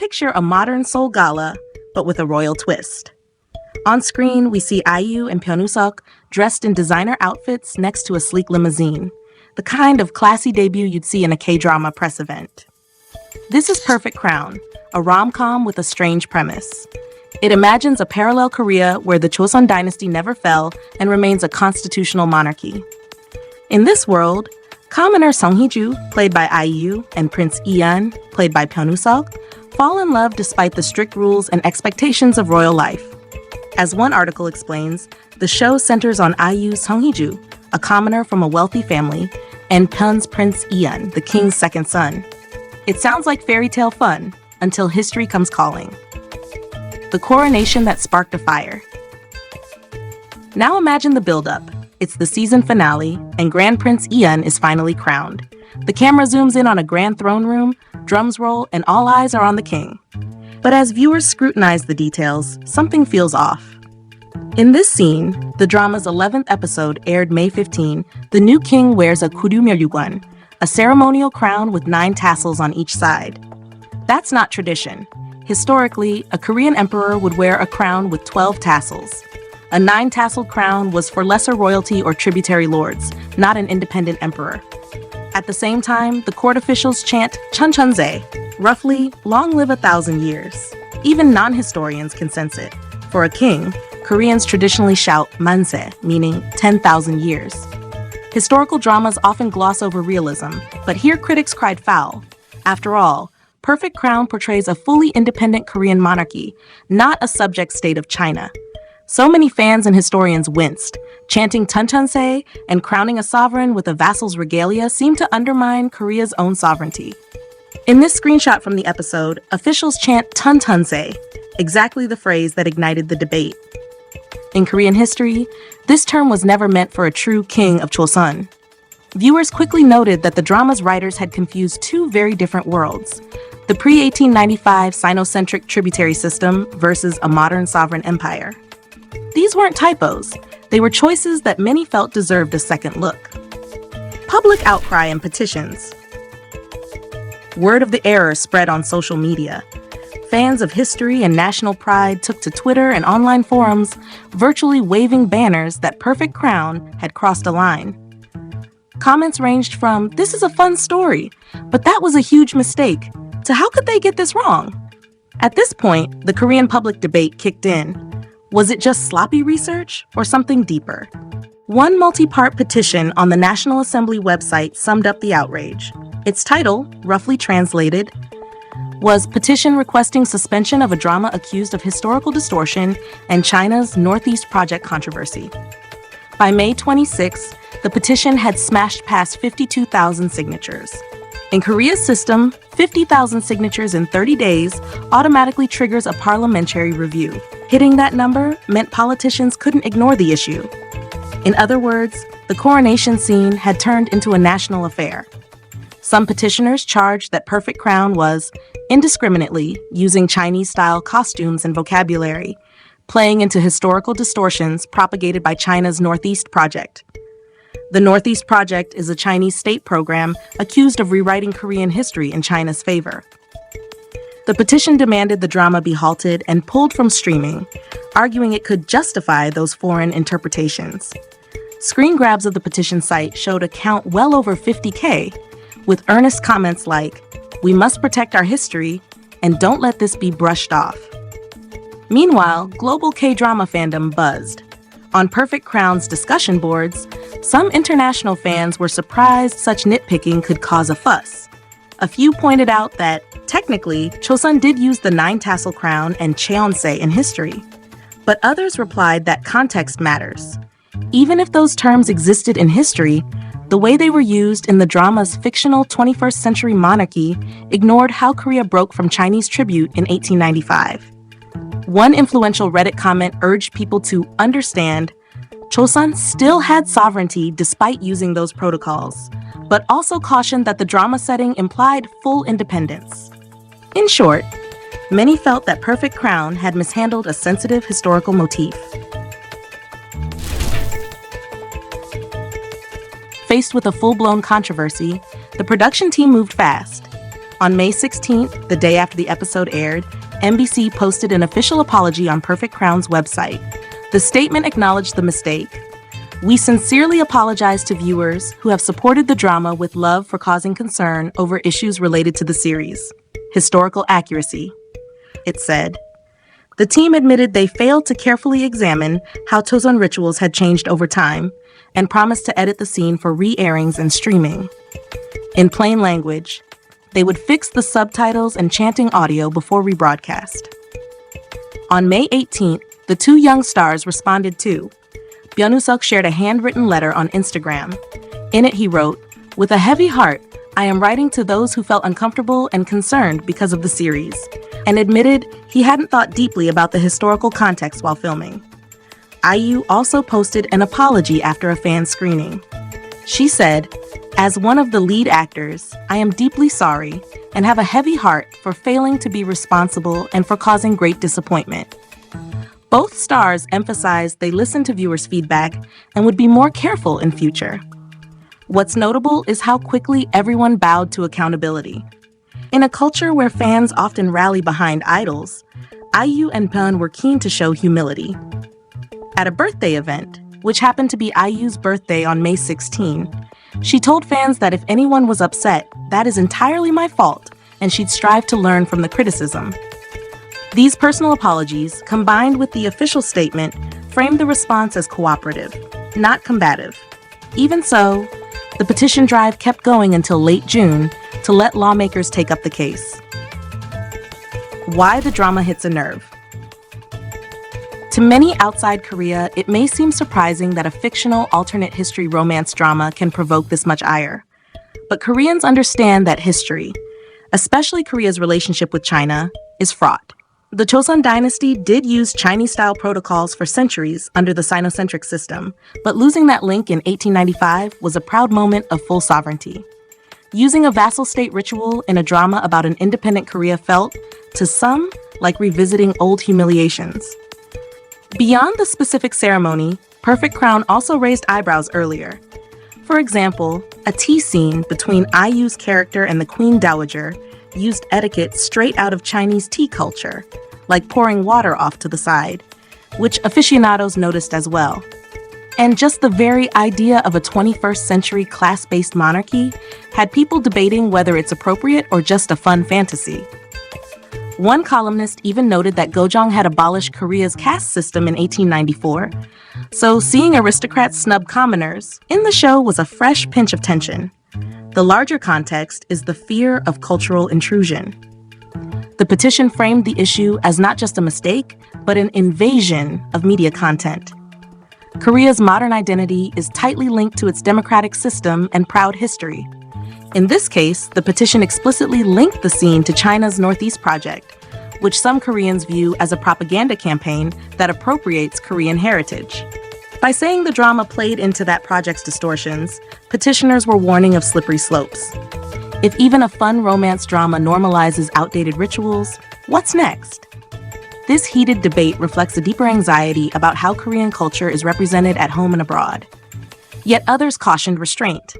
picture a modern Seoul gala, but with a royal twist. On screen, we see IU and Seok dressed in designer outfits next to a sleek limousine, the kind of classy debut you'd see in a K-drama press event. This is Perfect Crown, a rom-com with a strange premise. It imagines a parallel Korea where the Joseon dynasty never fell and remains a constitutional monarchy. In this world, commoner Song Hee-ju, played by IU, and Prince Byeon, played by Seok, fall in love despite the strict rules and expectations of royal life. As one article explains, the show centers on IU's Song Hee-ju, a commoner from a wealthy family, and Pyon's Prince Byeon, the king's second son. It sounds like fairy tale fun, until history comes calling. The coronation that sparked a fire. Now imagine the build-up. It's the season finale, and Grand Prince Byeon is finally crowned. The camera zooms in on a grand throne room, drums roll, and all eyes are on the king. But as viewers scrutinize the details, something feels off. In this scene, the drama's 11th episode aired May 15, the new king wears a kuryumyeolgwan, a ceremonial crown with 9 tassels on each side. That's not tradition. Historically, a Korean emperor would wear a crown with 12 tassels. A 9-tasseled crown was for lesser royalty or tributary lords, not an independent emperor. At the same time, the court officials chant "Chuncheonse," roughly, long live 1,000 years. Even non-historians can sense it. For a king, Koreans traditionally shout "manse," meaning 10,000 years. Historical dramas often gloss over realism, but here critics cried foul. After all, Perfect Crown portrays a fully independent Korean monarchy, not a subject state of China. So many fans and historians winced. Chanting "Chuncheonse" and crowning a sovereign with a vassal's regalia seemed to undermine Korea's own sovereignty. In this screenshot from the episode, officials chant "Chuncheonse," exactly the phrase that ignited the debate. In Korean history, this term was never meant for a true king of Joseon. Viewers quickly noted that the drama's writers had confused 2 very different worlds: the pre-1895 Sinocentric tributary system versus a modern sovereign empire. These weren't typos. They were choices that many felt deserved a second look. Public outcry and petitions. Word of the error spread on social media. Fans of history and national pride took to Twitter and online forums, virtually waving banners that Perfect Crown had crossed a line. Comments ranged from, "This is a fun story, but that was a huge mistake," to "How could they get this wrong?" At this point, the Korean public debate kicked in. Was it just sloppy research or something deeper? One multi-part petition on the National Assembly website summed up the outrage. Its title, roughly translated, was Petition Requesting Suspension of a Drama Accused of Historical Distortion and China's Northeast Project Controversy. By May 26, the petition had smashed past 52,000 signatures. In Korea's system, 50,000 signatures in 30 days automatically triggers a parliamentary review. Hitting that number meant politicians couldn't ignore the issue. In other words, the coronation scene had turned into a national affair. Some petitioners charged that Perfect Crown was indiscriminately using Chinese-style costumes and vocabulary, playing into historical distortions propagated by China's Northeast Project. The Northeast Project is a Chinese state program accused of rewriting Korean history in China's favor. The petition demanded the drama be halted and pulled from streaming, arguing it could justify those foreign interpretations. Screen grabs of the petition site showed a count well over 50K, with earnest comments like, "We must protect our history, and don't let this be brushed off." Meanwhile, global K-drama fandom buzzed. On Perfect Crown's discussion boards, some international fans were surprised such nitpicking could cause a fuss. A few pointed out that, technically, Joseon did use the 9-tassel crown and cheonse in history. But others replied that context matters. Even if those terms existed in history, the way they were used in the drama's fictional 21st century monarchy ignored how Korea broke from Chinese tribute in 1895. One influential Reddit comment urged people to understand Joseon still had sovereignty despite using those protocols, but also cautioned that the drama setting implied full independence. In short, many felt that Perfect Crown had mishandled a sensitive historical motif. Faced with a full-blown controversy, the production team moved fast. On May 16th, the day after the episode aired, MBC posted an official apology on Perfect Crown's website. The statement acknowledged the mistake. "We sincerely apologize to viewers who have supported the drama with love for causing concern over issues related to the series. Historical accuracy," it said. The team admitted they failed to carefully examine how Joseon rituals had changed over time and promised to edit the scene for re-airings and streaming. In plain language, they would fix the subtitles and chanting audio before rebroadcast. On May 18th, the two young stars responded too. Seok shared a handwritten letter on Instagram. In it, he wrote, "With a heavy heart, I am writing to those who felt uncomfortable and concerned because of the series," and admitted he hadn't thought deeply about the historical context while filming. IU also posted an apology after a fan screening. She said, "As one of the lead actors, I am deeply sorry and have a heavy heart for failing to be responsible and for causing great disappointment." Both stars emphasized they listened to viewers' feedback and would be more careful in future. What's notable is how quickly everyone bowed to accountability. In a culture where fans often rally behind idols, IU and Byeon were keen to show humility. At a birthday event, which happened to be IU's birthday on May 16, she told fans that if anyone was upset, that is entirely my fault, and she'd strive to learn from the criticism. These personal apologies, combined with the official statement, framed the response as cooperative, not combative. Even so, the petition drive kept going until late June to let lawmakers take up the case. Why the drama hits a nerve. To many outside Korea, it may seem surprising that a fictional alternate history romance drama can provoke this much ire. But Koreans understand that history, especially Korea's relationship with China, is fraught. The Joseon dynasty did use Chinese-style protocols for centuries under the Sinocentric system, but losing that link in 1895 was a proud moment of full sovereignty. Using a vassal state ritual in a drama about an independent Korea felt, to some, like revisiting old humiliations. Beyond the specific ceremony, Perfect Crown also raised eyebrows earlier. For example, a tea scene between IU's character and the Queen Dowager used etiquette straight out of Chinese tea culture, like pouring water off to the side, which aficionados noticed as well. And just the very idea of a 21st century class-based monarchy had people debating whether it's appropriate or just a fun fantasy. One columnist even noted that Gojong had abolished Korea's caste system in 1894, so seeing aristocrats snub commoners in the show was a fresh pinch of tension. The larger context is the fear of cultural intrusion. The petition framed the issue as not just a mistake, but an invasion of media content. Korea's modern identity is tightly linked to its democratic system and proud history. In this case, the petition explicitly linked the scene to China's Northeast Project, which some Koreans view as a propaganda campaign that appropriates Korean heritage. By saying the drama played into that project's distortions, petitioners were warning of slippery slopes. If even a fun romance drama normalizes outdated rituals, what's next? This heated debate reflects a deeper anxiety about how Korean culture is represented at home and abroad. Yet others cautioned restraint.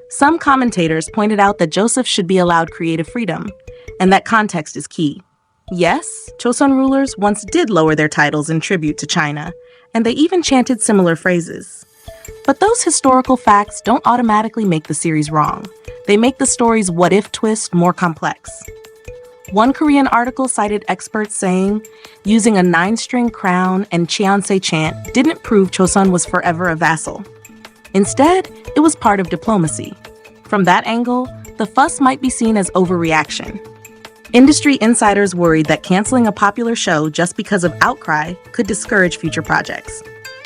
Some commentators pointed out that Joseph should be allowed creative freedom, and that context is key. Yes, Joseon rulers once did lower their titles in tribute to China, and they even chanted similar phrases. But those historical facts don't automatically make the series wrong. They make the story's what-if twist more complex. One Korean article cited experts saying, using a 9-string crown and Cheonse chant didn't prove Joseon was forever a vassal. Instead, it was part of diplomacy. From that angle, the fuss might be seen as overreaction. Industry insiders worried that canceling a popular show just because of outcry could discourage future projects.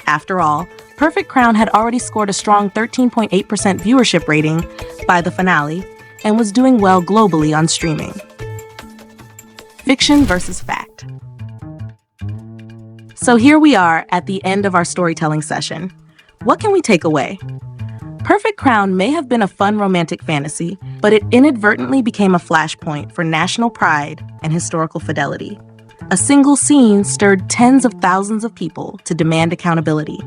After all, Perfect Crown had already scored a strong 13.8% viewership rating by the finale and was doing well globally on streaming. Fiction versus fact. So here we are at the end of our storytelling session. What can we take away? Perfect Crown may have been a fun romantic fantasy, but it inadvertently became a flashpoint for national pride and historical fidelity. A single scene stirred tens of thousands of people to demand accountability.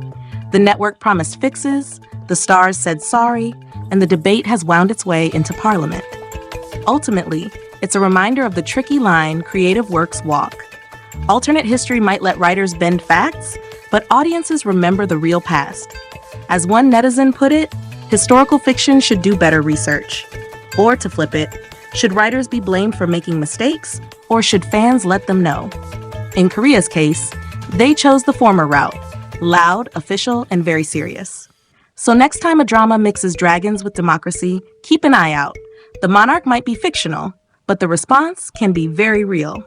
The network promised fixes, the stars said sorry, and the debate has wound its way into Parliament. Ultimately, It's a reminder of the tricky line creative works walk. Alternate history might let writers bend facts, but audiences remember the real past. As one netizen put it, historical fiction should do better research. Or to flip it, should writers be blamed for making mistakes, or should fans let them know? In Korea's case, they chose the former route, loud, official, and very serious. So next time a drama mixes dragons with democracy, keep an eye out. The monarch might be fictional, but the response can be very real.